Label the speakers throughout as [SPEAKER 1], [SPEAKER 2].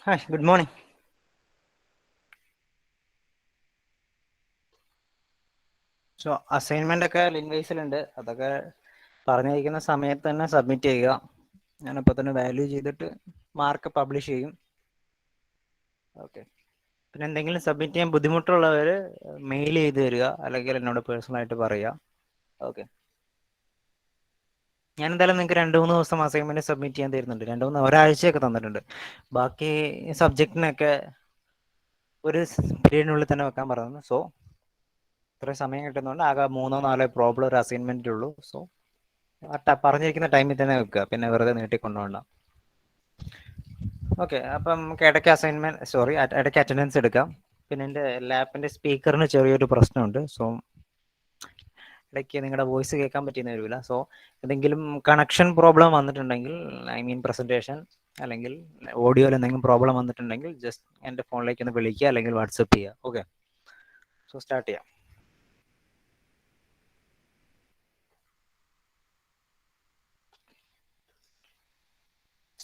[SPEAKER 1] Hi, good morning. So assignment ഒക്കെ ലിൻവേസിലുണ്ട്. അതൊക്കെ പറഞ്ഞിരിക്കുന്ന സമയത്ത് തന്നെ സബ്മിറ്റ് ചെയ്യുക. ഞാനപ്പോൾ തന്നെ വാല്യൂ ചെയ്തിട്ട് മാർക്ക് പബ്ലിഷ് ചെയ്യും. ഓക്കെ. പിന്നെ എന്തെങ്കിലും സബ്മിറ്റ് ചെയ്യാൻ ബുദ്ധിമുട്ടുള്ളവർ മെയിൽ ചെയ്ത് തരിക, അല്ലെങ്കിൽ എന്നോട് പേഴ്സണലായിട്ട് പറയുക. ഓക്കെ. ഞാൻ എന്തായാലും നിങ്ങൾക്ക് 2-3 ദിവസം അസൈൻമെൻറ്റ് സബ്മിറ്റ് ചെയ്യാൻ തരുന്നുണ്ട്. ഒരാഴ്ചയൊക്കെ തന്നിട്ടുണ്ട്. ബാക്കി സബ്ജക്റ്റിനൊക്കെ ഒരു പീരീഡിനുള്ളിൽ തന്നെ വെക്കാൻ പറയുന്നു. സോ ഇത്ര സമയം കിട്ടുന്നതുകൊണ്ട് ആകെ 3-4 പ്രോബ്ലം ഒരു അസൈൻമെൻറ്റുള്ളൂ. സോ പറഞ്ഞിരിക്കുന്ന ടൈമിൽ തന്നെ വെക്കുക, പിന്നെ വെറുതെ നീട്ടിക്കൊണ്ടുപോകണ്ട. ഓക്കെ. അപ്പം നമുക്ക് ഇടയ്ക്ക് അറ്റൻഡൻസ് എടുക്കാം. പിന്നെ എൻ്റെ ലാപ്പിൻ്റെ സ്പീക്കറിന് ചെറിയൊരു പ്രശ്നമുണ്ട്. സോ ഇടയ്ക്ക് നിങ്ങളുടെ വോയിസ് കേൾക്കാൻ പറ്റിയെന്ന് വരില്ല. സോ എന്തെങ്കിലും കണക്ഷൻ പ്രോബ്ലം വന്നിട്ടുണ്ടെങ്കിൽ, പ്രസൻറ്റേഷൻ അല്ലെങ്കിൽ ഓഡിയോയിൽ എന്തെങ്കിലും പ്രോബ്ലം വന്നിട്ടുണ്ടെങ്കിൽ ജസ്റ്റ് എൻ്റെ ഫോണിലേക്ക് ഒന്ന് വിളിക്കുക, അല്ലെങ്കിൽ വാട്സപ്പ് ചെയ്യുക. ഓക്കെ. സോ സ്റ്റാർട്ട് ചെയ്യാം.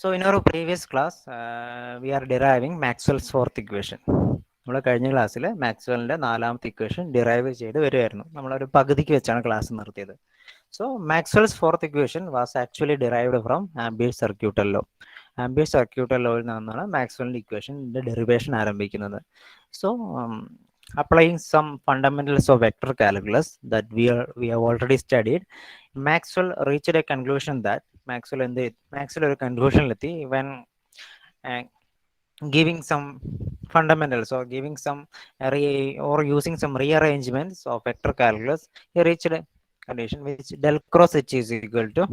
[SPEAKER 1] So in our previous class, we are deriving Maxwell's fourth equation. നമ്മൾ കഴിഞ്ഞ ക്ലാസ്സിൽ മാക്സ്വെല്ലിൻ്റെ 4ാമത്തെ ഇക്വേഷൻ ഡിറൈവ് ചെയ്ത് വരുമായിരുന്നു. നമ്മളൊരു പകുതിക്ക് വെച്ചാണ് ക്ലാസ് നിർത്തിയത്. So Maxwell's fourth equation was actually derived from Ampere circuital law. Ampere circuital ലോയിൽ നിന്നാണ് മാക്സ്വെല്ലിൻ്റെ ഇക്വേഷൻ്റെ ഡെറിവേഷൻ ആരംഭിക്കുന്നത്. So applying some fundamentals of vector calculus that we have already studied, Maxwell reached a conclusion that Maxwell ഒരു കൺക്ലൂഷനിലെത്തി when giving some fundamentals or giving some or using some rearrangements of vector calculus, he reached a condition which del cross H is equal to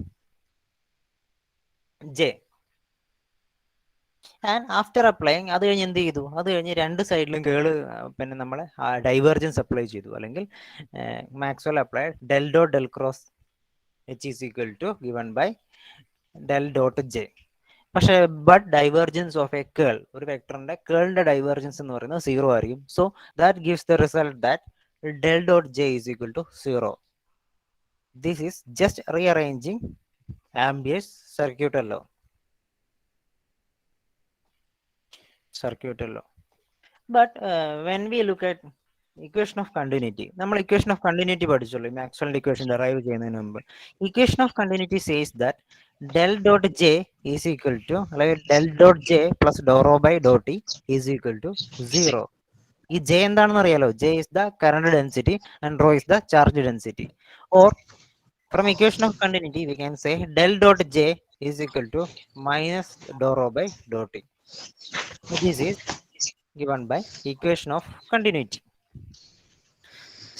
[SPEAKER 1] J. And after applying അത് കഴിഞ്ഞ് എന്ത് ചെയ്തു? അത് കഴിഞ്ഞ് രണ്ട് സൈഡിലും പിന്നെ നമ്മൾ ഡൈവേർജൻസ് അപ്ലൈ ചെയ്തു, അല്ലെങ്കിൽ Maxwell apply del cross H is equal to given by del.J. പക്ഷേ but divergence of a curl, ഒരു വെക്ടറിന്റെ കേളിന്റെ ഡൈവേർജൻസ് എന്ന് പറയുന്നത് 0 ആയിരിക്കും. So that gives the result that del.J is equal to 0. This is just rearranging Ampere's circuital law. But when we look at equation of continuity, നമ്മൾ equation of continuity പഠിച്ചല്ലോ മാക്സ്വെല്ലിന്റെ equation derive ചെയ്യുന്നതിന് മുമ്പ്. equation of continuity says that del.J is equal to, അല്ലെങ്കിൽ del.J plus dou rho by dou t is equal to 0. ഈ J എന്താണെന്ന് അറിയാലോ? J is the current density and rho is the charge density. Or from equation of continuity we can say del.J is equal to minus dou rho by dou t. This is given by equation of continuity.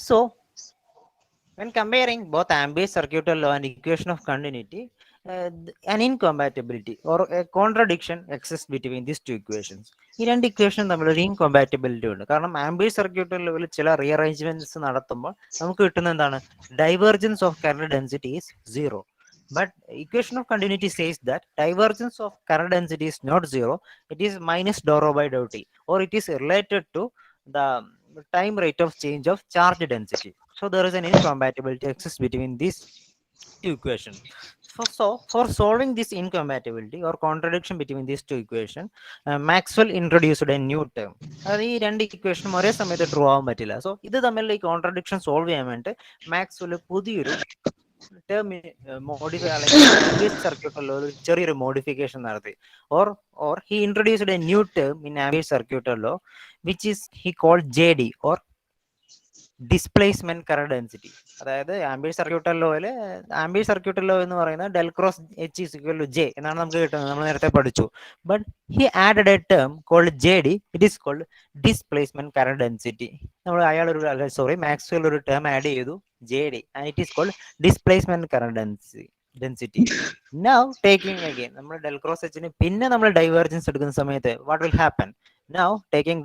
[SPEAKER 1] So when comparing both ambient circuital law and equation of continuity, an incompatibility or a contradiction exists between these two equations. ഈ രണ്ട് equation തമ്മിലൊരു incompatibility ഉണ്ട്. കാരണം ampere circuital ലെവലിൽ ചില റീഅറേഞ്ച്മെന്റ്സ് നടത്തുമ്പോൾ നമുക്ക് കിട്ടുന്ന എന്താണ്? Divergence of current density is 0. But equation of continuity says that divergence of current density is not 0. It is minus dou rho by dou t, or it is related to the time rate of change of charge density. So there is an incompatibility exists between these two equations. So for solving this incompatibility or contradiction between these two equations, Maxwell introduced a new term. അതായത് ഈ രണ്ട് ഇക്വേഷനും ഒരേ സമയത്ത് true ആവാൻ പറ്റില്ല. So ഇത് തമ്മിലുള്ള ഈ കോൺട്രഡിക്ഷൻ സോൾവ് ചെയ്യാൻ വേണ്ടി മാക്സ്വെൽ പുതിയൊരു ടേം മോഡിഫൈ, അല്ലെങ്കിൽ ആംബിയർ സർക്യൂട്ടൽ ഒരു ചെറിയൊരു മോഡിഫിക്കേഷൻ നടത്തി. or he introduced a new term in ambient circuital law, which is he called JD, or displacement current density. അതായത് ആംബിയർ സർക്യൂട്ടൽ ലോ എന്ന് പറയുന്നത് del cross H is equal to J എന്നാണ് നമുക്ക് കിട്ടുന്നത്, നമ്മൾ നേരത്തെ പഠിച്ചു. But he added a term called JD. It is called displacement current density. Maxwell ഒരു ടേം ആഡ് ചെയ്തു, JD, and it is called displacement current density. Now taking again നമ്മൾ del cross Hന് പിന്നെ നമ്മൾ ഡൈവേർജൻസ് എടുക്കുന്ന സമയത്ത് what will happen? Now taking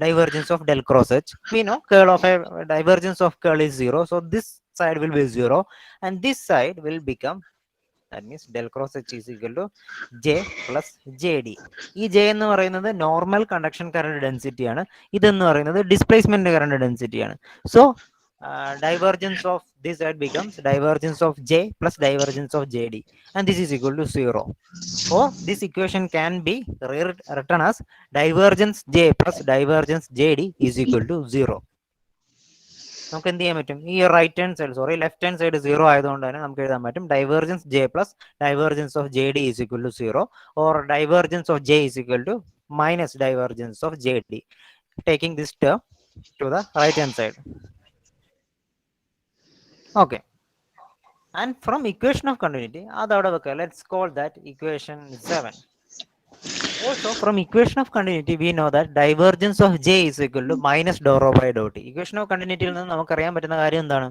[SPEAKER 1] divergence of del cross H, we know curl of a divergence of curl is 0. So this side will be 0 and this side will become, that means del cross H is equal to J plus JD. ഈ J എന്ന് പറയുന്നത് normal conduction current density ആണ്, ഇതെന്ന് പറയുന്നത് displacement current density ആണ്. So divergence of this side becomes divergence of J plus divergence of JD, and this is equal to 0. Or this equation can be written as divergence J plus divergence JD is equal to 0. നമുക്ക് എന്ത് ചെയ്യാൻ പറ്റും? ഈ right hand side left hand side 0 ആയതുകൊണ്ട് തന്നെ നമുക്ക് എഴുതാൻ പറ്റും divergence J plus divergence of JD is equal to 0, or divergence of J is equal to minus divergence of JD, taking this term to the right hand side. Okay, and from equation of continuity അതവിടെ വെക്കുക. Let's call that equation 7. Also from equation of continuity we know that divergence of J is equal to minus dou rho by dou t. Equation of continuity യിൽ നിന്ന് നമുക്കറിയാൻ പറ്റുന്ന കാര്യം എന്താണ്?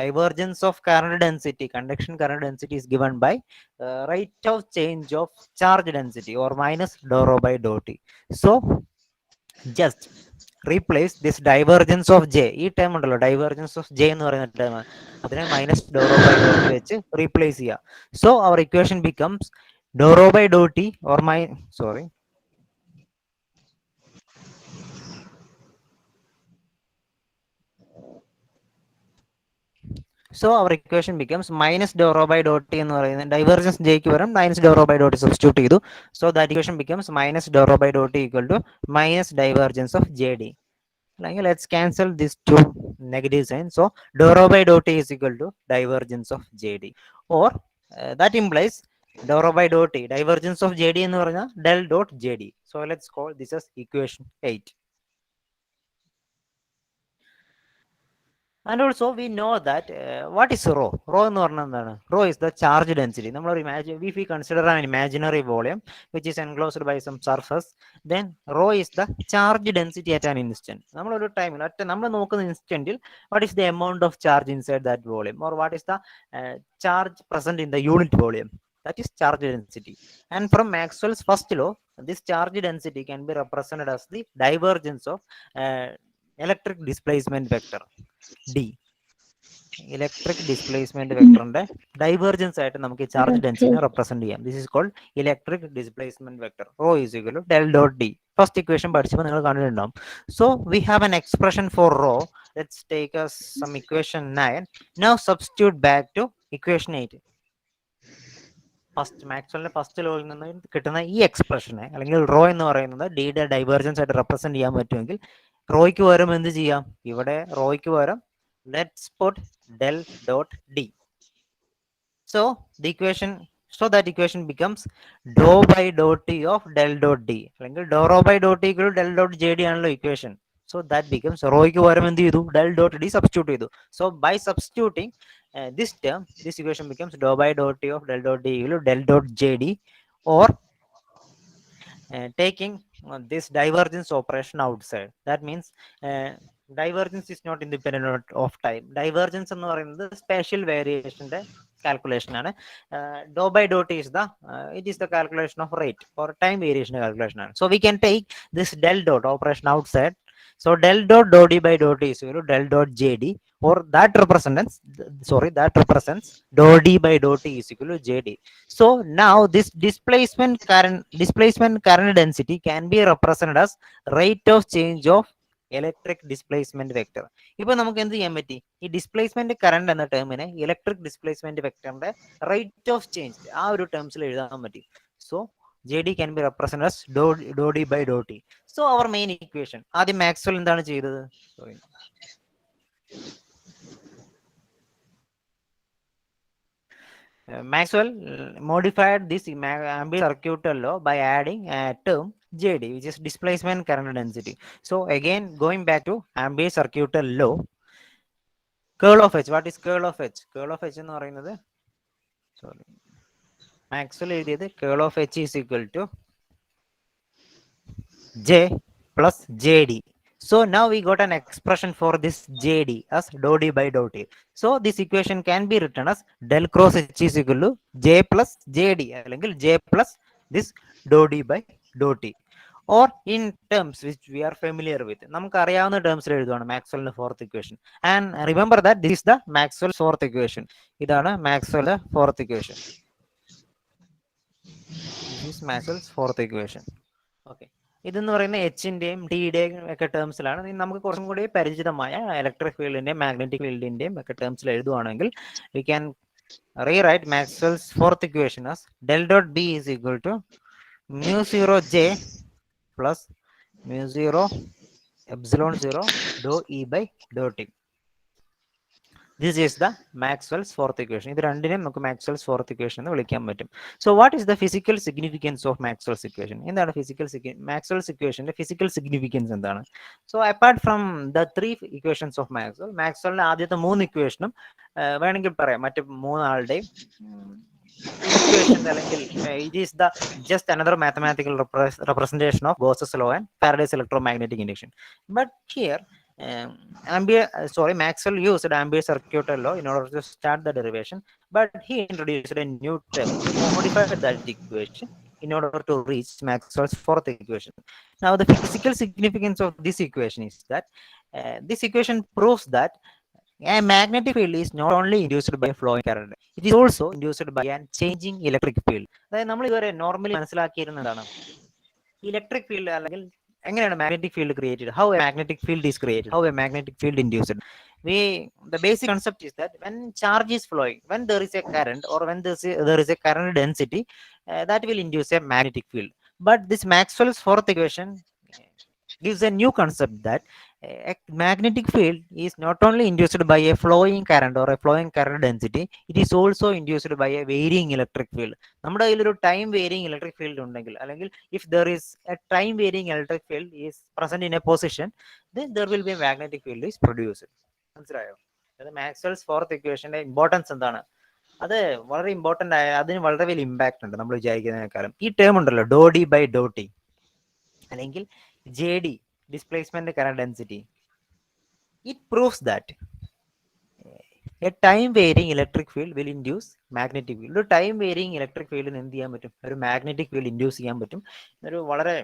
[SPEAKER 1] Divergence of current density, conduction current density, is given by rate of change of charge density, or minus dou rho by dou t. So just replace this divergence of J, ഈ term ഉണ്ടല്ലോ divergence of J എന്ന് പറയുന്ന term, അതിനെ minus Dr rho by Dr t വെച്ച് replace ചെയ്യുക. So our equation becomes do rho by Dr t or So our equation becomes minus dou rho by dou t എന്ന് പറയുന്നത് divergence ജെക്ക് പകരം minus Dr rho by Dr t substitute ചെയ്തു. So that equation becomes minus Dr rho by Dr t equal to minus divergence of J d. Let's cancel these two negative signs. So dou rho by dou t is equal to divergence of JD, or that implies dou rho by dou t divergence of JD എന്ന് പറഞ്ഞാൽ del dot JD. So let's call this as equation 8. And also we know that what is rho? Rho എന്ന് പറഞ്ഞാൽ എന്താണ്? Rho is the charge density. നമ്മൾ imagine, if we consider an imaginary volume which is enclosed by some surface, then rho is the charge density at an instant. നമ്മൾ ഒരു ടൈമിൽ നമ്മൾ നോക്കുന്ന ഇൻസ്റ്റന്റിൽ what is the amount of charge inside that volume, or what is the charge present in the unit volume, that is charge density. And from Maxwell's first law, this charge density can be represented as the divergence of electric displacement vector D. Electric displacement വെക്ടറിന്റെ divergence ആയിട്ട് നമുക്ക് charge ഡെൻസിറ്റിനെ represent ചെയ്യാം. This is called electric displacement vector. Rho is equal to del dot D. First equation പഠിച്ചപ്പോൾ നിങ്ങൾ കണ്ടിട്ടുണ്ടാവും. So we have an expression for rho. Let's take some equation 9. Now substitute back to equation 8. First മാക്സ്വെല്ലിന്റെ first ലോയിൽ നിന്ന് കിട്ടുന്ന ഈ എക്സ്പ്രഷനെ, അല്ലെങ്കിൽ raw എന്ന് പറയുന്നത് ഡിയുടെ ഡൈവേർജൻസ് ആയിട്ട് റെപ്രസെന്റ് ചെയ്യാൻ പറ്റുമെങ്കിൽ റോയ്ക്ക് പകരം എന്ത് ചെയ്യാം? ഇവിടെ റോയ്ക്ക് പകരം let's put del dot d. So the equation, so that equation becomes dou by dou t of del dot d, അല്ലെങ്കിൽ dou rho by dou t equal to del dot jd ആണല്ലോ equation. So that becomes റോയ്ക്ക് പകരം എന്ത് ചെയ്തു? del dot d substitute ചെയ്തു. So by substituting this term, this equation becomes dou by dou t of del dot d equal to del dot jd, or taking this divergence operation outside. That means divergence is not independent of time. Divergence എന്ന് പറയുന്നത് spatial വേരിയേഷന്റെ calculation ആണ്. Doh by Dr t is the it is the calculation of rate or time variation calculation ആണ്. So we can take this del dot operation outside. So del dot dou d by dou t is equal to del dot jd, or that represents dou d by dou t is equal to jd. So now this displacement current density can be represented as rate of change of electric displacement vector. ഇപ്പൊ നമുക്ക് എന്ത് ചെയ്യാൻ പറ്റി? ഈ displacement current എന്ന ടേമിനെ electric displacement വെക്ടറിന്റെ rate of change ആ ഒരു ടേംസിൽ എഴുതാൻ പറ്റി. So J D can be represent as do D by Dr t. So our main equation ആദ്യം മാക്സ്വെൽ എന്താണ് ചെയ്തത്? Maxwell modified this ambient circuit law by adding a term JD, which is displacement current density. So again, going back to ambient circuit law, curl of H. What is curl of H? Curl of H എന്ന് പറയുന്നത്, Maxwell എഴുതിയത് curl of H is equal to J plus JD. So now we got an expression for this JD as dou d by dou t. So this equation can be written as del cross H is equal to J plus JD, അല്ലെങ്കിൽ J plus this dou d by dou t, or in terms which we are familiar with. നമുക്ക് അറിയാവുന്ന ടേംസിൽ എഴുതുവാണ് മാക്സ്വെല്ലിന്റെ fourth equation. And remember that this is the Maxwell fourth equation. ഇതാണ് മാക്സ്വെല്ലിന്റെ fourth equation. This is Maxwell's fourth equation. Okay. ഇതെന്ന് പറയുന്ന എച്ചിൻ്റെയും ഡിയുടെയും ഒക്കെ ടേംസിലാണ്. നമുക്ക് കുറച്ചും കൂടി പരിചിതമായ ഇലക്ട്രിക് ഫീൽഡിൻ്റെയും മാഗ്നറ്റിക് ഫീൽഡിൻ്റെയും ഒക്കെ ടേംസിൽ എഴുതുവാണെങ്കിൽ we can rewrite Maxwell's fourth equation as del dot B is equal to mu 0 J plus mu 0 epsilon 0 dou E by dou T. This is the Maxwell's fourth equation. ഇത് രണ്ടിനെയും നമുക്ക് Maxwell's fourth equation എന്ന് വിളിക്കാൻ പറ്റും. So what is the physical significance of Maxwell's equation? എന്താണ് Maxwell's equationന്റെ physical significance എന്താണ്? So apart from the three equations of Maxwellന്റെ ആദ്യത്തെ മൂന്ന് ഇക്വേഷനും വേണമെങ്കിൽ പറയാം മറ്റ് മൂന്നാളുടെയും ഇക്വേഷൻ അല്ലെങ്കിൽ it is the just another mathematical representation of Gauss's law and Faraday's electromagnetic induction. But here Maxwell used Ampere's circuit law in order to start the derivation, but he introduced a new term to modify that equation in order to reach Maxwell's fourth equation. Now, the physical significance of this equation is that this equation proves that a magnetic field is not only induced by a flowing current, it is also induced by a changing electric field. അതായത് നമ്മൾ ഇതുവരെ normally മനസ്സിലാക്കിയിരുന്നതാണ് electric field അല്ലെങ്കിൽ എങ്ങനെയാണ് magnetic field created, how A magnetic field is created, how A magnetic field induced. The basic concept is that when charge is flowing, when there is a current or when there is a current density, that will induce a magnetic field. But this Maxwell's fourth equation gives a new concept that a magnetic field is not only induced by a flowing current or a flowing current density, it is also induced by a varying electric field. നമ്മുടെ കയ്യിൽ ഒരു time varying electric field ഉണ്ടെങ്കിൽ അല്ലെങ്കിൽ if there is a time varying electric field is present in a position, then there will be a magnetic field is produced. മനസ്സിലായോ? അത് Maxwell's fourth ഇക്വേഷന്റെ importance എന്താണ്? അത് വളരെ ഇമ്പോർട്ടന്റ് ആയ, അതിന് വളരെ വലിയ ഇമ്പാക്ട് ഉണ്ട് നമ്മൾ വിചാരിക്കുന്നതിനേക്കാളും. ഈ ടേം ഉണ്ടല്ലോ ഡോ ഡി ബൈ ഡോ ടി അല്ലെങ്കിൽ J D, displacement current density, it proves that a time varying electric field will induce magnetic field. ഒരു ടൈം വേരിയിങ് ഇലക്ട്രിക് ഫീൽഡിന് എന്ത് ചെയ്യാൻ പറ്റും? ഒരു മാഗ്നറ്റിക് ഫീൽഡ് ഇൻഡ്യൂസ് ചെയ്യാൻ പറ്റും. ഒരു വളരെ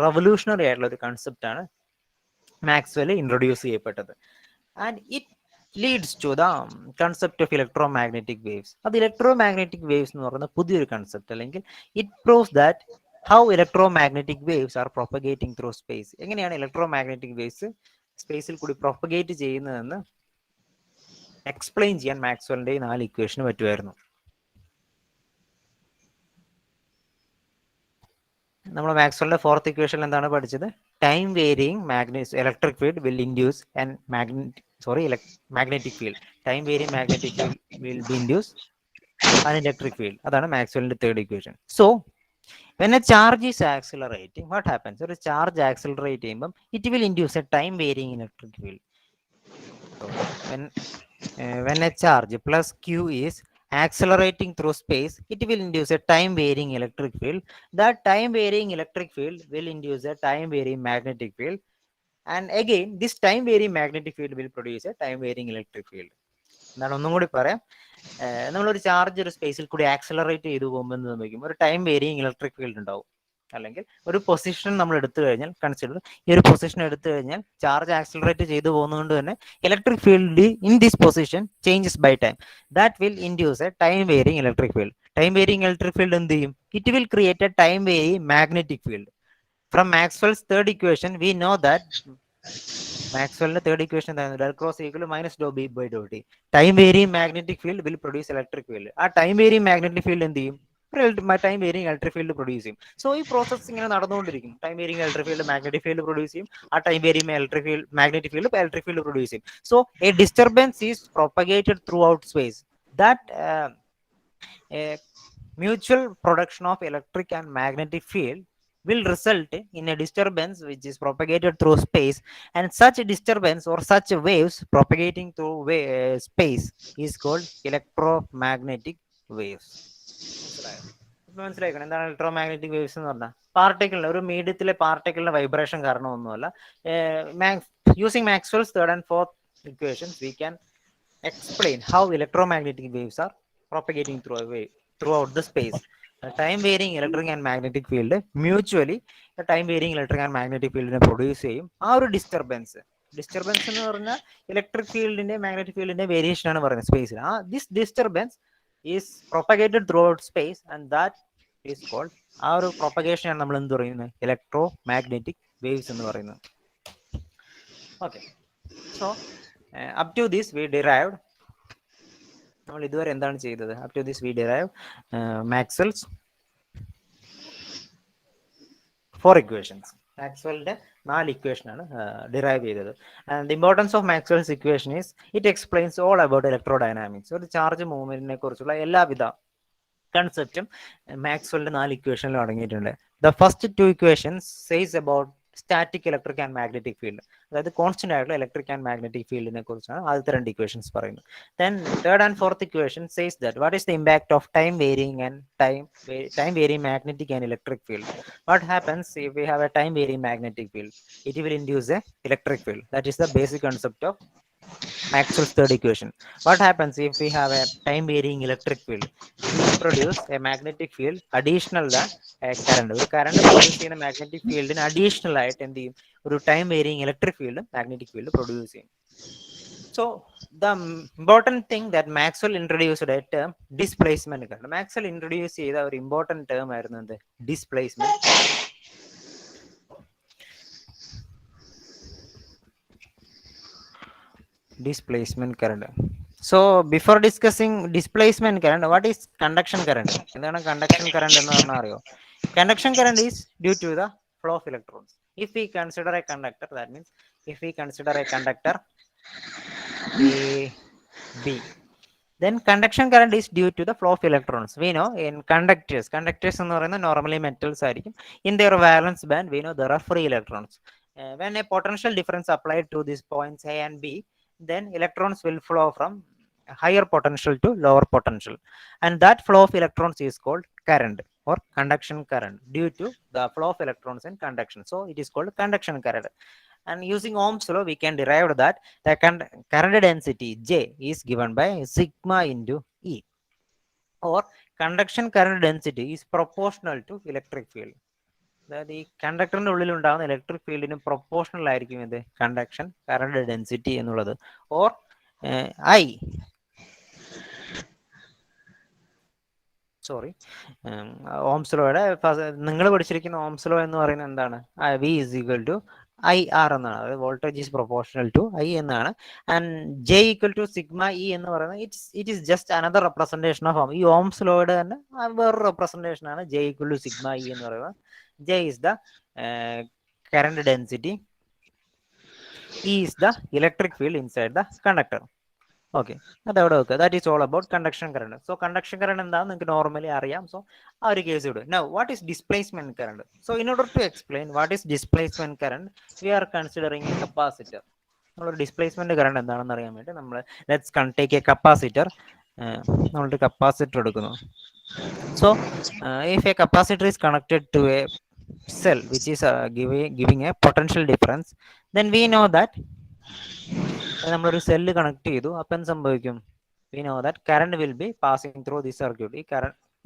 [SPEAKER 1] റവല്യൂഷണറി ആയിട്ടുള്ള ഒരു കൺസെപ്റ്റ് ആണ് മാക്സ്വെൽ ഇൻട്രൊഡ്യൂസ് ചെയ്യപ്പെട്ടത്. And it leads to the concept of electromagnetic waves. അത് ഇലക്ട്രോമാഗ്നറ്റിക് വേവ്സ് എന്ന് പറയുന്ന പുതിയൊരു കൺസെപ്റ്റ്, അല്ലെങ്കിൽ it proves that how electromagnetic waves are propagating through space. എങ്ങനെയാണ് ഇലക്ട്രോമാഗ്നറ്റിക് വേവ്സ് സ്പേസിൽ കൂടി പ്രൊപ്പഗേറ്റ് ചെയ്യുന്നതെന്ന് എക്സ്പ്ലെയിൻ ചെയ്യാൻ മാക്സ്വെലിന്റെ 4 ഇക്വേഷന് പറ്റുമായിരുന്നു. നമ്മൾ മാക്സ്വെലിന്റെ ഫോർത്ത് ഇക്വേഷൻ എന്താണ് പഠിച്ചത്? Time varying electric field will induce and magnetic field. Time varying magnetic field will be induce an electric field. അതാണ് മാക്സ്വെലിന്റെ third equation. So when a charge is accelerating, what happens? ഒരു charge accelerate ചെയ്യുമ്പോൾ it will induce a time varying electric field. So when a charge plus q is accelerating through space, it will induce a time varying electric field. That time varying electric field will induce a time varying magnetic field, and again this time varying magnetic field will produce a time varying electric field. എന്താണ് ഒന്നും കൂടി പറയാം. നമ്മളൊരു charge ഒരു സ്പേസിൽ കൂടി accelerate ചെയ്തു പോകുമ്പോൾ എന്ത് സംഭവിക്കും? ഒരു ടൈം വേരിയിങ് ഇലക്ട്രിക് ഫീൽഡ് ഉണ്ടാവും. അല്ലെങ്കിൽ ഒരു പൊസിഷൻ നമ്മൾ എടുത്തു കഴിഞ്ഞാൽ, കൺസിഡർ ഈ ഒരു പൊസിഷൻ എടുത്തു കഴിഞ്ഞാൽ ചാർജ് ആക്സിലറേറ്റ് ചെയ്തു പോകുന്നതുകൊണ്ട് തന്നെ electric field in this position changes by time. That will induce a time varying electric field. Time varying electric field എന്ത് ചെയ്യും? It will create a time varying magnetic field. From Maxwell's third equation we know that മാക്സ്വെലിന്റെ third equation എന്തായിരുന്നു? Del cross equal minus doh B by Dr t. Time varying magnetic field will produce electric field. ആ time varying magnetic field എന്ത് ചെയ്യും? Time varying electric field produce ചെയ്യും. So ഈ process ഇങ്ങനെ നടന്നുകൊണ്ടിരിക്കും. Time varying electric field magnetic field produce ചെയ്യും. ആ time varying electric field magnetic field electric field produce ചെയ്യും. So a disturbance is propagated throughout space. That mutual production of electric and magnetic field will result in a disturbance which is propagated through space, and such disturbance or such waves propagating through space is called electromagnetic waves. മനസ്സിലാക്കണം എന്താണ് electromagnetic waves എന്ന് പറഞ്ഞാൽ? പാർട്ടിക്കിളിന്, ഒരു മീഡിയത്തിലെ പാർട്ടിക്കിളിന്റെ vibration കാരണമൊന്നുമല്ല. Using Maxwell's third and fourth equations we can explain how electromagnetic waves are propagating throughout the space. Time varying electric and magnetic field mutually time varying electric and magnetic field produce ചെയ്യും. ആ ഒരു disturbance എന്ന് പറഞ്ഞാൽ electric ഫീൽഡിന്റെ magnetic ഫീൽഡിന്റെ variation ആണ് പറയുന്നത് സ്പേസിൽ. ആ this disturbance is propagated throughout space, and that is called, ആ ഒരു പ്രൊപ്പഗേഷനാണ് നമ്മൾ എന്ത് പറയുന്നത്, ഇലക്ട്രോ മാഗ്നറ്റിക് വേവ്സ് എന്ന് പറയുന്നത്. Okay, so up to this we derived, നമ്മൾ ഇതുവരെ എന്താണ് ചെയ്തത്, up to this we derive Maxwell's 4 equations. മാക്സ്വെലിന്റെ 4 ഇക്വേഷനാണ് ഡിറൈവ് ചെയ്തത്. And the importance of Maxwell's equation is it explains all about electrodynamics. ഒരു ചാർജ് മൂവ്മെന്റിനെ കുറിച്ചുള്ള എല്ലാവിധ കൺസെപ്റ്റും മാക്സ്വെലിന്റെ 4 ഇക്വേഷനിൽ അടങ്ങിയിട്ടുണ്ട്. The first 2 equations says about static electric and magnetic field, അതായത് കോൺസ്റ്റന്റ് ആയിട്ടുള്ള ഇലക്ട്രിക് ആൻഡ് മാഗ്നറ്റിക് ഫീൽഡിനെ കുറിച്ചാണ് ആദ്യത്തെ 2 ഇക്വേഷൻസ് പറയുന്നത്. Then third and fourth equation says that what is the impact of time varying and time varying magnetic and electric field. What happens if we have a time varying magnetic field? It will induce a electric field. That is the basic concept of Maxwell's third equation. What happens if we have a time varying electric field? It will produce a magnetic field additional than a current. ഒരു current produce ചെയ്യുന്ന magnetic ഫീൽഡിന് additional ആയിട്ട് എന്ത് ചെയ്യും, ഒരു time varying electric field magnetic field produce ചെയ്യും. So the important thing that Maxwell introduced a term displacement current. Maxwell introduced ചെയ്ത ഒരു important term ആയിരുന്നു എന്ത്, displacement current. Displacement current. So before discussing displacement current, what is conduction current? എന്താണ് conduction current എന്ന് പറഞ്ഞാൽ അറിയോ? Conduction current is due to the flow of electrons. If we consider a conductor, that means if we consider a conductor A, B, then conduction current is due to the flow of electrons. We know in conductors എന്ന് പറയുന്നത് normally metals ആയിരിക്കും. In their valence band we know there are free electrons. When a potential difference applied to these points A and B, then electrons will flow from higher potential to lower potential, and that flow of electrons is called current or conduction current due to the flow of electrons in conduction. So it is called conduction current. And using Ohm's law we can derive that the current density J is given by sigma into E, or conduction current density is proportional to electric field. അതായത് ഈ കണ്ടക്ടറിന്റെ ഉള്ളിൽ ഉണ്ടാകുന്ന electric ഫീൽഡിന് proportional ആയിരിക്കും ഇത് conduction current density എന്നുള്ളത്. Or I sorry Ohm's ലോയുടെ നിങ്ങൾ പഠിച്ചിരിക്കുന്ന ഓംസ് ലോ എന്ന് പറയുന്നത് എന്താണ്, V is equal to I R എന്നാണ്, അതായത് voltage is proportional to I എന്നാണ്. And J equal to sigma E എന്ന് പറയുന്നത് it is just another representation of Ohm. ഈ ഓംസ് ലോയുടെ തന്നെ വേറൊരു റെപ്രസെന്റേഷൻ ആണ് J equal to sigma E എന്ന് പറയുന്നത്. J is the current density, E is the electric field inside the conductor. Okay, അതവിടെ വെക്കുക. That is all about conduction current. So conduction current എന്താണെന്ന് നിങ്ങൾക്ക് നോർമലി അറിയാം. സോ ആ ഒരു കേസ് ഇടും. Now what is displacement current? So in order to explain what is displacement current, we are considering a capacitor. നമ്മളൊരു displacement current എന്താണെന്ന് അറിയാൻ വേണ്ടി നമ്മൾ ലെറ്റ്സ് ടേക്ക് എ കപ്പാസിറ്റർ. നമ്മളൊരു കപ്പാസിറ്റർ എടുക്കുന്നു. So if a capacitor is connected to a cell which is giving a potential difference, then we know that നമ്മളൊരു cell connect ചെയ്തു, അപ്പം എന്ത് സംഭവിക്കും? V know that current will be passing through the circuit.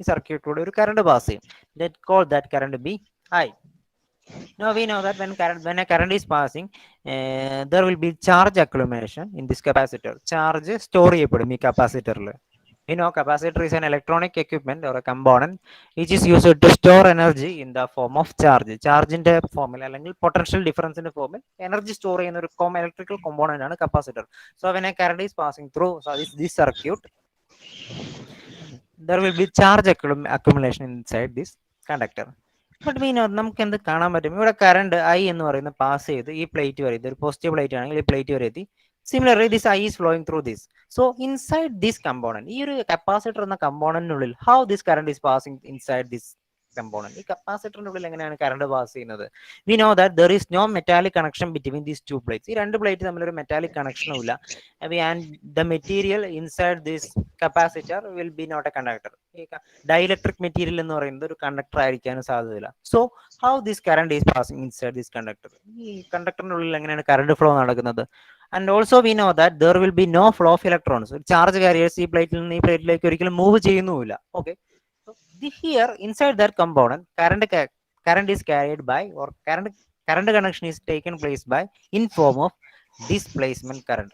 [SPEAKER 1] ഈ സർക്യൂട്ടിലൂടെ ഒരു current pass ചെയ്യും. Let call that current B I. Now we know that when a current is passing, there will be charge accumulation in this capacitor. Charge store ചെയ്യപ്പെടും ഈ കപ്പാസിറ്ററിൽ. We know capacitor is an electronic equipment or a component which is used to store energy in the form of charge. ചാർജിന്റെ ഫോമിൽ അല്ലെങ്കിൽ potential ഡിഫറൻസിന്റെ ഫോമിൽ energy store ചെയ്യുന്ന ഒരു electrical component ആണ് capacitor. So when a current is passing through this circuit, there will be charge accumulation inside this conductor. But മീനോ നമുക്ക് എന്ത് കാണാൻ പറ്റും? ഇവിടെ കറണ്ട് ഐ എന്ന് പറയുന്ന പാസ് ചെയ്ത് ഈ പ്ലേറ്റ് വരെ, ഇതൊരു പോസിറ്റീവ് പ്ലേറ്റ് ആണെങ്കിൽ ഈ പ്ലേറ്റ് വരെ എത്തി. Similarly this I is flowing through this. So inside this component, ഈ ഒരു കപ്പാസിറ്റർ എന്ന കമ്പോണന്റിനുള്ളിൽ how this current is passing inside this component, ഈ കപ്പാസിറ്ററിന്റെ ഉള്ളിൽ എങ്ങനെയാണ് കറണ്ട് പാസ് ചെയ്യുന്നത്? We know that there is no metallic connection between these two plates. ഈ രണ്ട് പ്ലേറ്റ് തമ്മിൽ ഒരു മെറ്റാലിക് കണക്ഷനും ഇല്ല. And the material inside this capacitor will be not a conductor. Dielectric material എന്ന് പറയുന്നത് ഒരു കണ്ടക്ടർ ആയിരിക്കാനും സാധ്യതയില്ല. So how this current is passing inside this conductor, ഈ കണ്ടക്ടറിന്റെ ഉള്ളിൽ എങ്ങനെയാണ് കറണ്ട് ഫ്ലോ നടക്കുന്നത്? And also we know that there will be no flow of electrons. Charge carriers ഈ പ്ലേറ്റിൽ നിന്ന് ഈ പ്ലേറ്റിലേക്ക് ഒരിക്കലും മൂവ് ചെയ്യുന്നുമില്ല. Okay, here inside that component current is carried by, or current connection is taken place by in form of displacement current.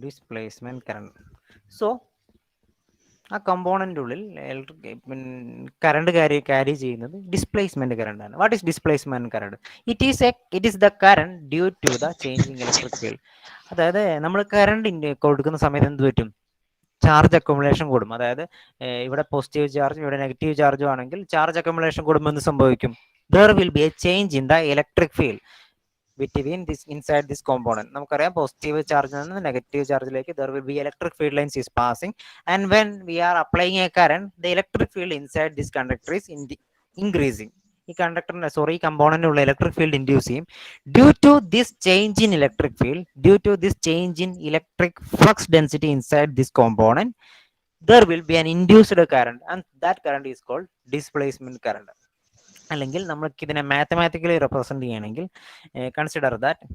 [SPEAKER 1] Displacement current. So ആ കമ്പോണൻറ്റുള്ളിൽ current carry ചെയ്യുന്നത് ഡിസ്പ്ലേസ്മെന്റ് കറണ്ട് ആണ്. What is displacement current? It is the current due to the changing electric field. അതായത് നമ്മൾ current കൊടുക്കുന്ന സമയത്ത് എന്ത് പറ്റും? ചാർജ് അക്യുമുലേഷൻ കൂടും. അതായത് ഇവിടെ പോസിറ്റീവ് ചാർജും ഇവിടെ നെഗറ്റീവ് ചാർജും ആണെങ്കിൽ ചാർജ് അക്യുമുലേഷൻ കൂടുമ്പോൾ എന്ത് സംഭവിക്കും? There will B A change in the electric field between this inside this component. നമുക്കറിയാം പോസിറ്റീവ് ചാർജിൽ നിന്ന് negative ചാർജിലേക്ക് there will be electric field lines is passing, and when we are applying a current, the electric field inside this conductor is increasing. ഈ കണ്ടക്ടറിന്റെ ഈ കമ്പോണന്റിനുള്ള electric field induce ചെയ്യും. Due to this change in electric field, due to this change in electric flux density inside this component, there will be an induced current, and that current is called displacement current. അല്ലെങ്കിൽ നമുക്ക് ഇതിനെ mathematically represent ചെയ്യണമെങ്കിൽ consider that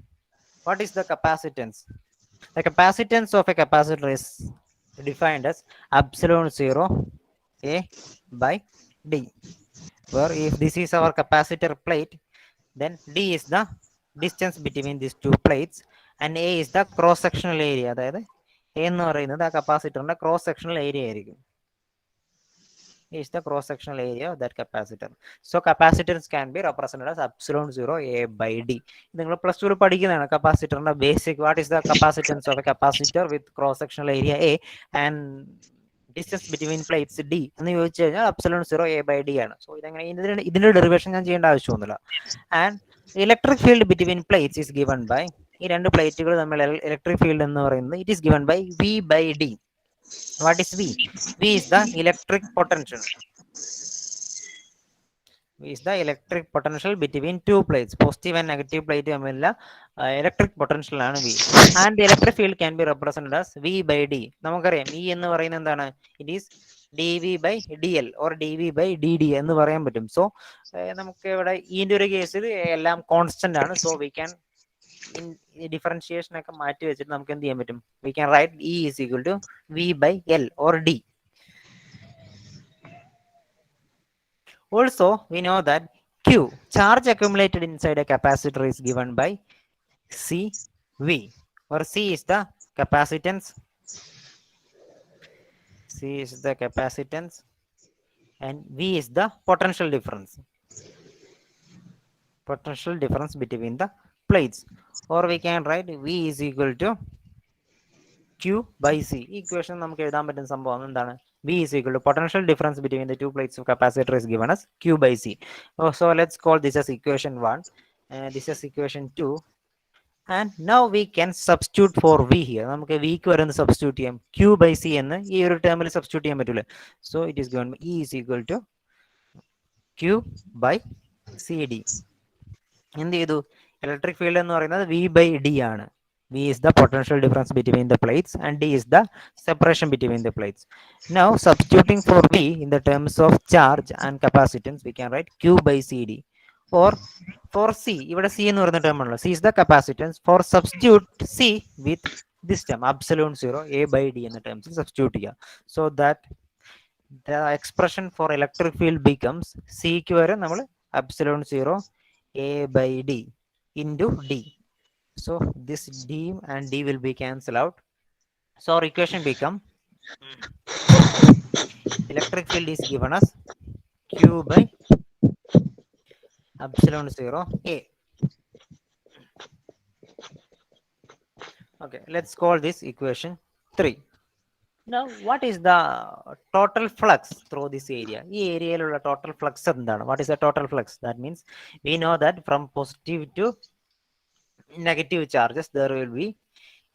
[SPEAKER 1] what is the capacitance? The capacitance of a capacitor is defined as epsilon 0 a by d, where if this is our capacitor plate, then d is the distance between these two plates and a is the cross sectional area. അതായത് a എന്ന് പറയുന്നത് ആ കപ്പാസിറ്ററിന്റെ cross sectional area ആയിരിക്കും. Is the cross sectional area of that capacitor. So capacitance can be represented as epsilon 0 a by d. നിങ്ങൾ plus two പഠിക്കുന്നതാണ് കപ്പാസിറ്ററിന്റെ basic. What is the capacitance of a capacitor with cross sectional area A and distance between plates D എന്ന് ചോദിച്ചു കഴിഞ്ഞാൽ epsilon 0 a by d ആണ്. So ഇതെങ്ങനെ ഇതിന്റെ derivation ഞാൻ ചെയ്യേണ്ട ആവശ്യമൊന്നുമില്ല. And electric field between plates is given by, ഈ രണ്ട് പ്ലേറ്റുകൾ തമ്മിൽ ഇലക്ട്രിക് ഫീൽഡ് എന്ന് പറയുന്നത് it is given by v by d. What is V? V is the electric potential. V is the electric potential between two plates. Positive and negative plate തമ്മിലുള്ള electric potential ആണ് V. And the electric field can be represented as V by D. നമുക്കറിയാം E എന്ന് പറയുന്നത് എന്താണ്? It is dV by dl or dV by dd എന്ന് പറയാൻ പറ്റും. So നമുക്ക് ഇവിടെ ഈന്റെ ഒരു കേസിൽ എല്ലാം കോൺസ്റ്റന്റ് ആണ്. സോ വി ക്യാൻ ഡിഫറൻഷിയേഷൻ ഒക്കെ മാറ്റി വെച്ചിട്ട് നമുക്ക് എന്ത് ചെയ്യാൻ പറ്റും? We can write E is equal to V by L or D. Also, we know that Q, charge accumulated inside a capacitor, is given by CV, or C is the capacitance. C is the capacitance, and V is the potential difference. Potential difference between the plates, or we can write V is equal to Q by C. Equation നമുക്ക് എഴുതാൻ പറ്റുന്ന സംഭവം എന്താണ്? V is equal to potential difference between the two plates of capacitor is given as Q by C. So let's call this as equation 1, this is equation 2, and now we can substitute for V here. നമുക്ക് V ക്ക് വരുന്ന substitute ചെയ്യാം. Q by C എന്ന് ഈ ഒരു ടേമിൽ substitute ചെയ്യാൻ പറ്റൂലേ? So it is given by E is equal to Q by CD. എന്ത് ചെയ്തു? ഇലക്ട്രിക് ഫീൽഡ് എന്ന് പറയുന്നത് V by D ആണ്. V is the potential difference between the plates and D is the separation between the plates. Now substituting for V in the terms of charge and capacitance, we can write Q by CD. Or for C, ഇവിടെ C എന്ന് പറയുന്ന term ആണല്ലോ, C is the capacitance. For substitute C with this term epsilon 0 a by d എന്ന ടേംസിൽ substitute ചെയ്യുക. So that the expression for electric field becomes C ക്ക് വരെ നമ്മൾ epsilon 0 a by d into d. So this d and d will be cancelled out. So our equation become electric field is given as Q by epsilon 0 a. Okay, let's call this equation 3. Now what is the total flux through this area? ഈ ഏരിയയിലുള്ള total flux എന്താണ്? What is the total flux? That means we know that from positive to negative charges there will be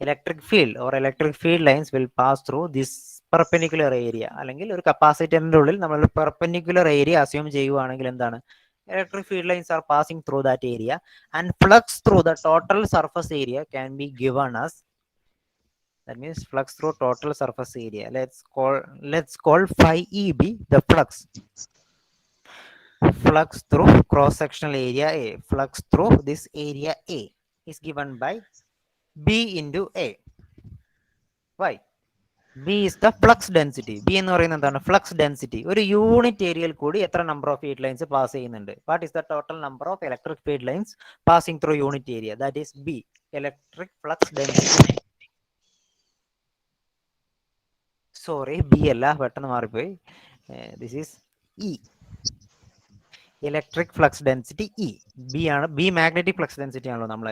[SPEAKER 1] electric field, or electric field lines will pass through this perpendicular area. അല്ലെങ്കിൽ ഒരു കപ്പാസിറ്ററിന്റെ ഉള്ളിൽ നമ്മൾ perpendicular area assume ചെയ്യുവാണെങ്കിൽ എന്താണ്? Electric field lines are passing through that area, and flux through the total surface area can be given as, that means flux through total surface area, let's call phi EB the flux. Flux through cross sectional area A, flux through this area A is given by B into A. Why? B is the flux density. B എന്ന് പറയുന്നത് എന്താണ്? Flux density. ഒരു unit ഏരിയയിൽ കൂടി എത്ര number of field lines pass ചെയ്യുന്നുണ്ട്? What is the total number of electric field lines passing through unit area? That is B, electric flux density. Sorry, B അല്ല, പെട്ടെന്ന് മാറിപ്പോയി. This is E, electric flux density E. B ആണ്, B magnetic flux density ആണല്ലോ നമ്മൾ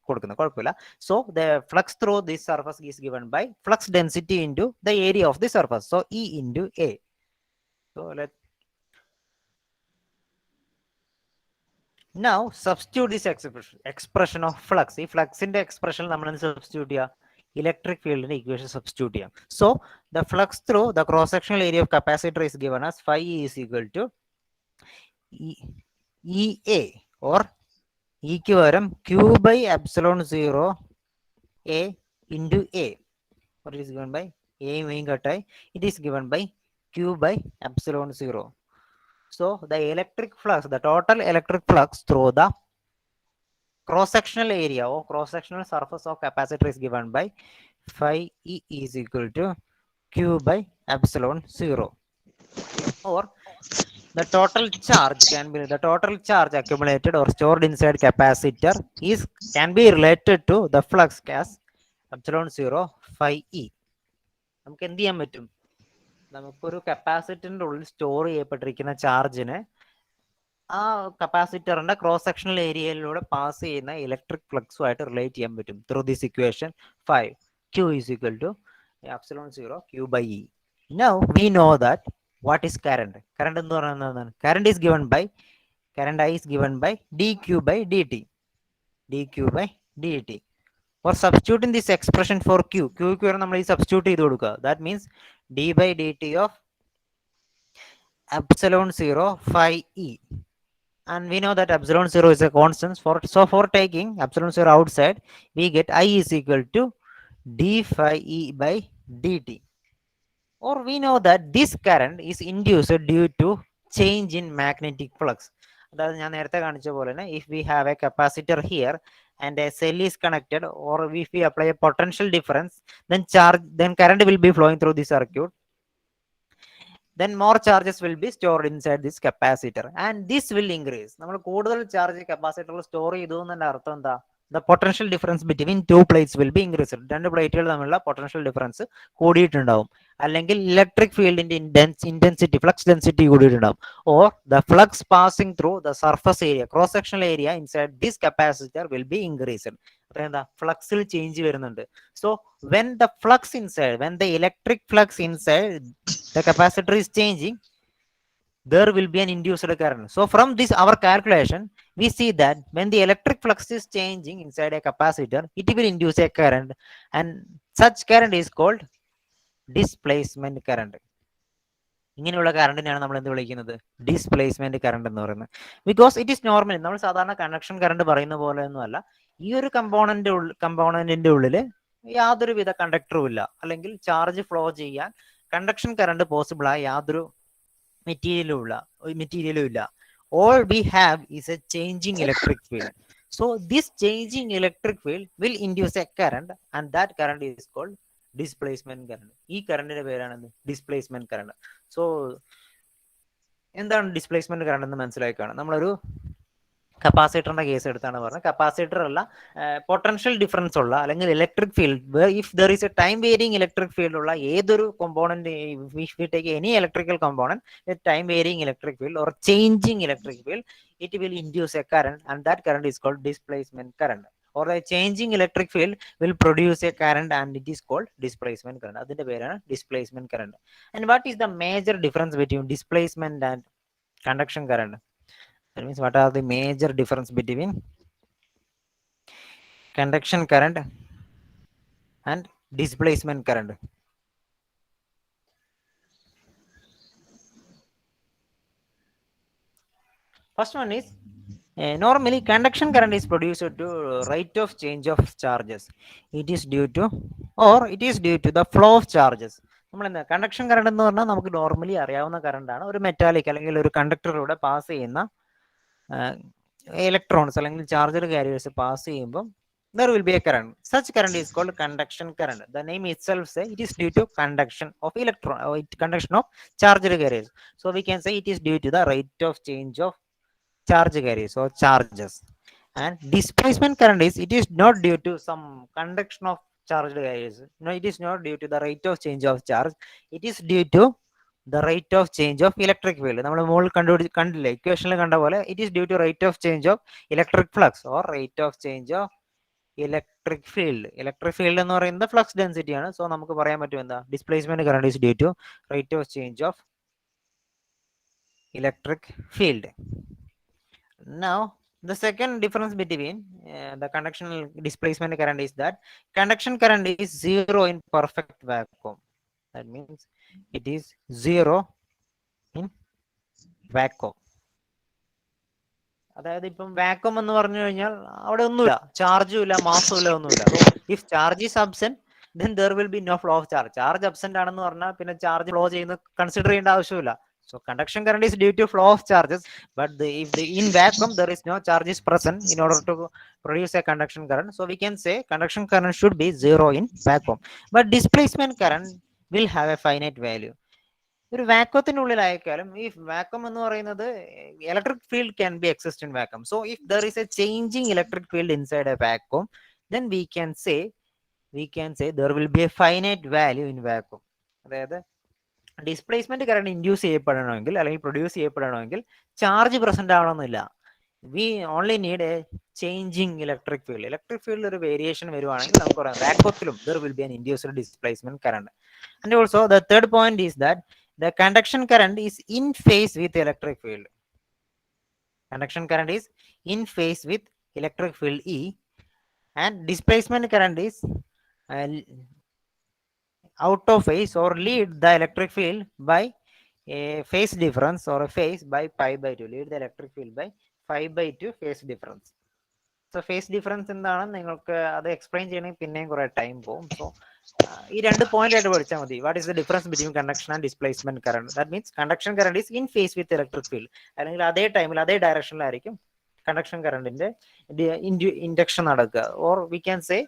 [SPEAKER 1] കൊടുക്കുന്നത്, കുഴപ്പമില്ല. So the flux through this surface is given by flux density into the area of the surface. So E into A. So let now substitute this expression of flux. ഈ ഫ്ലക്സിന്റെ expression നമ്മൾ substitute ചെയ്യുക, electric ഫീൽഡിന്റെ equation substitute ചെയ്യാം. So the flux through the cross sectional area of capacitor is given as phi is equal to EA or E ക്ക് പകരം Q by epsilon 0 A into A, or it is given by A main കട്ടായി, it is given by Q by epsilon 0. So the electric flux, the total electric flux through the cross-sectional area or cross-sectional surface of capacitor is given by phi E is equal to Q by epsilon 0. Or the total charge can be, the total charge accumulated or stored inside capacitor is can be related to the flux as epsilon 0 phi E. നമുക്ക് എന്ത് ചെയ്യാൻ പറ്റും? നമുക്കൊരു കപ്പാസിറ്ററിന്റെ ഉള്ളിൽ store ചെയ്യപ്പെട്ടിരിക്കുന്ന ചാർജിനെ ആ കപ്പാസിറ്ററിന്റെ ക്രോസ് സെക്ഷണൽ ഏരിയയിലൂടെ പാസ് ചെയ്യുന്ന ഇലക്ട്രിക് ഫ്ലക്സുമായിട്ട് റിലേറ്റ് ചെയ്യാൻ പറ്റും through this equation 5 Q is equal to epsilon 0 Q by E. Now we know that what is current. Current എന്ന് പറയുന്നത് എന്താണ്? Current is given by, current I is given by dq by dt, dq by dt. For substituting this expression for Q, Q ക്ക് നമ്മൾ ഈ substitute ചെയ്ത് കൊടുക്കുക. That means d by dt of epsilon 0 phi E. And we know that epsilon 0 is a constant. So for taking epsilon 0 outside, we get I is equal to d phi E by dt. Or we know that this current is induced due to change in magnetic flux. അതായത് ഞാൻ നേരത്തെ കാണിച്ച പോലെ തന്നെ, if we have a capacitor here and a cell is connected, or if we apply a potential difference, then current will be flowing through the circuit. Then more charges will be stored inside this capacitor and this will increase. നമ്മൾ കൂടുതൽ charge കപ്പാസിറ്ററിൽ store ചെയ്തു എന്നതിന്റെ അർത്ഥം എന്താ? The potential difference between two plates will be increased. രണ്ട് പ്ലേറ്റുകൾ തമ്മിലുള്ള പൊട്ടൻഷ്യൽ ഡിഫറൻസ് കൂടിയിട്ടുണ്ടാവും, അല്ലെങ്കിൽ ഇലക്ട്രിക് ഫീൽഡിന്റെ ഇന്റൻസിറ്റി, ഫ്ലക്സ് ഡെൻസിറ്റി കൂടിയിട്ടുണ്ടാവും. Or the flux passing through the surface area, cross sectional area inside this capacitor will be increased. അപ്പൊ എന്താ? ഫ്ലക്സിൽ change വരുന്നുണ്ട്. So when the flux inside, when the electric flux inside the capacitor is changing, there will be an induced current. So from this our calculation, we see that when the electric flux is changing inside a capacitor, it will induce a current, and such current is called displacement current. ഇങ്ങനെയുള്ള കറണ്ടിനെയാണ് നമ്മൾ എന്ത് വിളിക്കുന്നത്? Displacement current എന്ന് പറയുന്നത്. Because it is normally, നമ്മൾ സാധാരണ conduction current പറയുന്ന പോലെ ഒന്നുമല്ല. ഈ ഒരു കമ്പോണന്റിന്റെ ഉള്ളിൽ യാതൊരുവിധ കണ്ടക്ടറും ഇല്ല, അല്ലെങ്കിൽ ചാർജ് ഫ്ലോ ചെയ്യാൻ കണ്ടക്ഷൻ കറണ്ട് പോസിബിൾ ആയ യാതൊരു മെറ്റീരിയലും ഇല്ല. All we have is a changing electric field. So this changing electric field will induce a current, and that current is called displacement current. ഈ കറണ്ടിന്റെ പേരാണ് ഡിസ്പ്ലേസ്മെന്റ് കറണ്ട്. സോ എന്താണ് displacement current എന്ന് മനസ്സിലായി കാണാം. നമ്മളൊരു കപ്പാസിറ്ററിന്റെ കേസ് എടുത്താണ് പറഞ്ഞത്. കപ്പാസിറ്റർ അല്ല, പൊട്ടൻഷ്യൽ ഡിഫറൻസ് ഉള്ള അല്ലെങ്കിൽ electric field, if there is A time varying electric field ഉള്ള ഏതൊരു component, if we take any electrical component time varying electric field or changing electric field, it will induce a current, and that current is called displacement current. Or a changing electric field will produce a current, and it is called displacement current. അതിന്റെ പേരാണ് displacement current. And what is the major difference between displacement and conduction current? That means what are the major difference between conduction current and displacement current? First one is, normally conduction current is produced to rate of change of charges. It is due to, or it is due to the flow of charges. നമ്മൾ എന്താ conduction current എന്ന് പറഞ്ഞാൽ നമുക്ക് normally അറിയാവുന്ന കറണ്ടാണ്. ഒരു metallic അല്ലെങ്കിൽ ഒരു കണ്ടക്ടറിലൂടെ pass ചെയ്യുന്ന ഇലക്ട്രോൺസ് അല്ലെങ്കിൽ ചാർജർ കാരിയേഴ്സ് പാസ് ചെയ്യുമ്പോൾ there will be a current. Such current is called conduction current. The name itself says it is due to conduction of electron, or conduction of charger carriers. So we can say it is due to the rate of change of charge carriers or charges. And displacement current is, it is not due to some conduction of charged carriers. No, it is not due to the rate of change of charge. It is due to the rate of change of electric field. നമ്മൾ മുകളിൽ കണ്ടില്ലേ ഇക്വേഷനിൽ കണ്ട പോലെ it is due to rate of change of electric flux or rate of change of electric field. Electric field എന്ന് പറയുന്നത് flux density ആണ്. So നമുക്ക് പറയാൻ പറ്റും എന്താ displacement current is due to rate of change of electric field. Now the second difference between the conduction displacement current is that conduction current is zero in perfect vacuum. That means it is zero in vacuum. അതായത് ഇപ്പം vacuum എന്ന് പറഞ്ഞു കഴിഞ്ഞാൽ അവിടെ ഒന്നുമില്ല, ചാർജും ഇല്ല, മാസും ഇല്ല, ഒന്നുമില്ല. If charge is absent then there will be no flow of charge. Charge absent ആണെന്ന് പറഞ്ഞാൽ പിന്നെ ചാർജ് ഫ്ലോ ചെയ്യുന്ന കൺസിഡർ ചെയ്യേണ്ട ആവശ്യമില്ല. So conduction current is due to flow of charges, but if in vacuum there is no charges present in order to produce a conduction current. So we can say conduction current should be zero in vacuum. But displacement current will have a finite value. ഒരു വാക്വത്തിനുള്ളിലായാലും ഈ vacuum എന്ന് പറയുന്നത് electric field can be exist in vacuum. So if there is A changing electric field inside A vacuum, then we can say there will be a finite value in vacuum. അതായത് displacement current induce ചെയ്യപ്പെടണമെങ്കിൽ അല്ലെങ്കിൽ produce ചെയ്യപ്പെടണമെങ്കിൽ charge present ആവണമെന്നില്ല. V only need A changing electric field. Electric ഫീൽഡിൽ ഒരു variation വരുവാണെങ്കിൽ നമുക്ക് പറയാം വാക്വത്തിലും there will be an induced displacement current. And also the third point is that the conduction current is in phase with electric field. Conduction current is in phase with electric field E, and displacement current is out of phase or lead the electric field by a phase difference or a phase by pi by 2. Lead the electric field by pi by 2 phase difference. So phase difference എന്താണെന്ന് നിങ്ങൾക്ക് അത് explain ചെയ്യണമെങ്കിൽ പിന്നെയും കുറെ time പോകും. So ഈ രണ്ട് point ആയിട്ട് പഠിച്ചാൽ മതി. What is the difference between conduction and displacement current? That means conduction current is in phase with electric field, അല്ലെങ്കിൽ അതേ ടൈമിൽ അതേ ഡയറക്ഷനിലായിരിക്കും കണ്ടക്ഷൻ കറണ്ടിന്റെ ഇൻഡക്ഷൻ നടക്കുക. Or we can say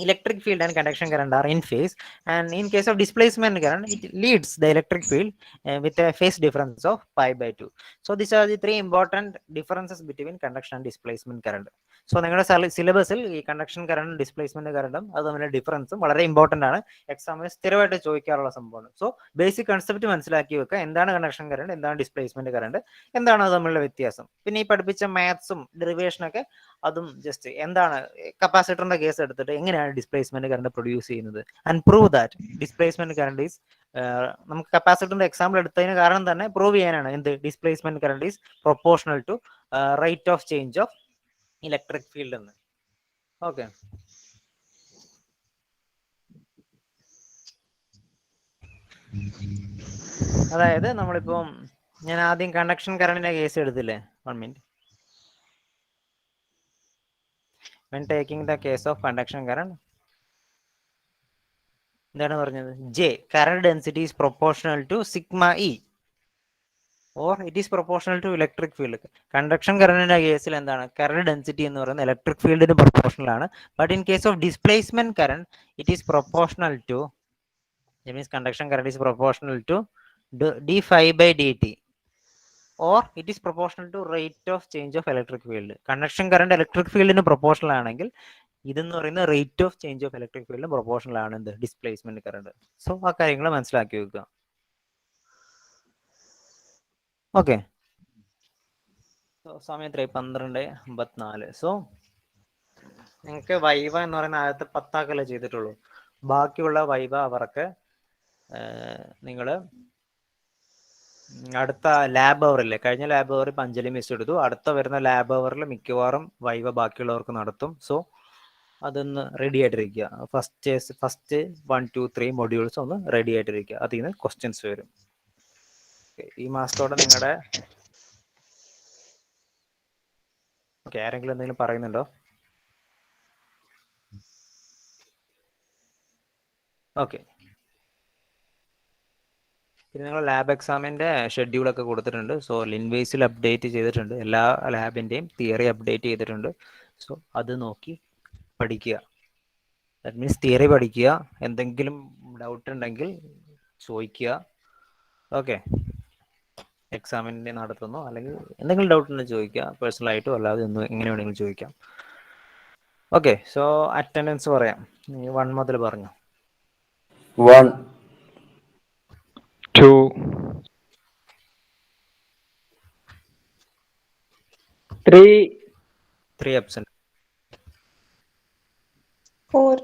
[SPEAKER 1] electric field and conduction current are in phase, and in case of displacement current it leads the electric field with a phase difference of pi by 2. So these are the three important differences between conduction and displacement current. So നിങ്ങളുടെ സിലബസിൽ ഈ conduction കറണ്ടും displacement കറണ്ടും അത് തമ്മിലുള്ള ഡിഫറൻസും വളരെ important ആണ്. എക്സാമിന് സ്ഥിരമായിട്ട് ചോദിക്കാറുള്ള സംഭവമാണ്. സോ ബേസിക് കൺസെപ്റ്റ് മനസ്സിലാക്കി വെക്കുക. എന്താണ് കണ്ടക്ഷൻ കറണ്ട്, എന്താണ് ഡിസ്പ്ലേസ്മെന്റ് കറണ്ട്, എന്താണ് അത് തമ്മിലുള്ള വ്യത്യാസം. പിന്നെ ഈ പഠിപ്പിച്ച മാത്സും ഡെറിവേഷനൊക്കെ അതും ജസ്റ്റ് എന്താണ് കപ്പാസിറ്ററിന്റെ കേസ് എടുത്തിട്ട് എങ്ങനെയാണ് ഡിസ്പ്ലേസ്മെന്റ് കറണ്ട് പ്രൊഡ്യൂസ് ചെയ്യുന്നത്, and prove that displacement current is നമുക്ക് കപ്പാസിറ്ററിന്റെ എക്സാമ്പിൾ എടുത്തതിന് കാരണം തന്നെ പ്രൂവ് ചെയ്യാനാണ് എന്ത് displacement current is proportional to rate of change of electric field എന്ന്. ഓക്കെ, അതായത് നമ്മളിപ്പം ഞാൻ ആദ്യം കണ്ടക്ഷൻ കറണ്ടിന്റെ കേസ് എടുത്തില്ലേ, 1 minute. When taking the case of conduction current, എന്താണ് പറഞ്ഞത്? J current density is proportional to sigma E or it is proportional to electric field. Conduction കറണ്ടിന്റെ കേസിൽ എന്താണ് കറണ്ട് ഡെൻസിറ്റി എന്ന് പറയുന്നത് ഇലക്ട്രിക് ഫീൽഡിന് പ്രൊപ്പോർഷണൽ ആണ്. But in case of displacement current it is proportional to, that means conduction current is proportional to d phi by dt or it is proportional to rate of change of electric field. Conduction current electric ഫീൽഡിന് proportional ആണെങ്കിൽ ഇതെന്ന് പറയുന്ന rate of change of electric ഫീൽഡിന് proportional ആണ് എന്ത് displacement current. So ആ കാര്യങ്ങൾ മനസ്സിലാക്കി വെക്കുക. ഓക്കെ, സമയം എത്രയായി? 12:54. സോ നിങ്ങൾക്ക് വൈവ എന്ന് പറയുന്ന ആദ്യത്തെ 10 ചെയ്തിട്ടുള്ളൂ. ബാക്കിയുള്ള വൈവ അവർക്ക് നിങ്ങൾ അടുത്ത ലാബ് അവറില്ലേ, കഴിഞ്ഞ ലാബ് അവർ അഞ്ജലി മിസ് എടുത്തു. അടുത്ത വരുന്ന ലാബ് അവറിൽ മിക്കവാറും വൈവ ബാക്കിയുള്ളവർക്ക് നടത്തും. സോ അതൊന്ന് റെഡി ആയിട്ടിരിക്കുക. ഫസ്റ്റ് 1, 2, 3 മൊഡ്യൂൾസ് ഒന്ന് റെഡി ആയിട്ടിരിക്കുക. അതിൽ നിന്ന് ക്വസ്റ്റ്യൻസ് വരും. ഈ മാസത്തോടെ നിങ്ങളുടെ ഓക്കെ, ആരെങ്കിലും എന്തെങ്കിലും പറയുന്നുണ്ടോ? ഓക്കെ, പിന്നെ നിങ്ങൾ ലാബ് എക്സാമിൻ്റെ ഷെഡ്യൂളൊക്കെ കൊടുത്തിട്ടുണ്ട്. സോ ലിൻവേസിൽ അപ്ഡേറ്റ് ചെയ്തിട്ടുണ്ട്. എല്ലാ ലാബിൻ്റെയും തിയറി അപ്ഡേറ്റ് ചെയ്തിട്ടുണ്ട്. സോ അത് നോക്കി പഠിക്കുക. ദാറ്റ് മീൻസ് തിയറി പഠിക്കുക. എന്തെങ്കിലും ഡൗട്ട് ഉണ്ടെങ്കിൽ ചോദിക്കുക. ഓക്കെ, എക്സാമിൻ്റെ നടത്തുന്നു അല്ലെങ്കിൽ എന്തെങ്കിലും ഡൗട്ട് ഉണ്ടെങ്കിൽ ചോദിക്കുക. പേഴ്സണലായിട്ടോ അല്ലാതെ എങ്ങനെ വേണമെങ്കിലും ചോദിക്കാം. ഓക്കെ, സോ അറ്റൻഡൻസ് പറയാം. 1 മുതൽ പറഞ്ഞു.
[SPEAKER 2] 1,
[SPEAKER 3] 2, 3,
[SPEAKER 1] 3 absent.
[SPEAKER 4] 4,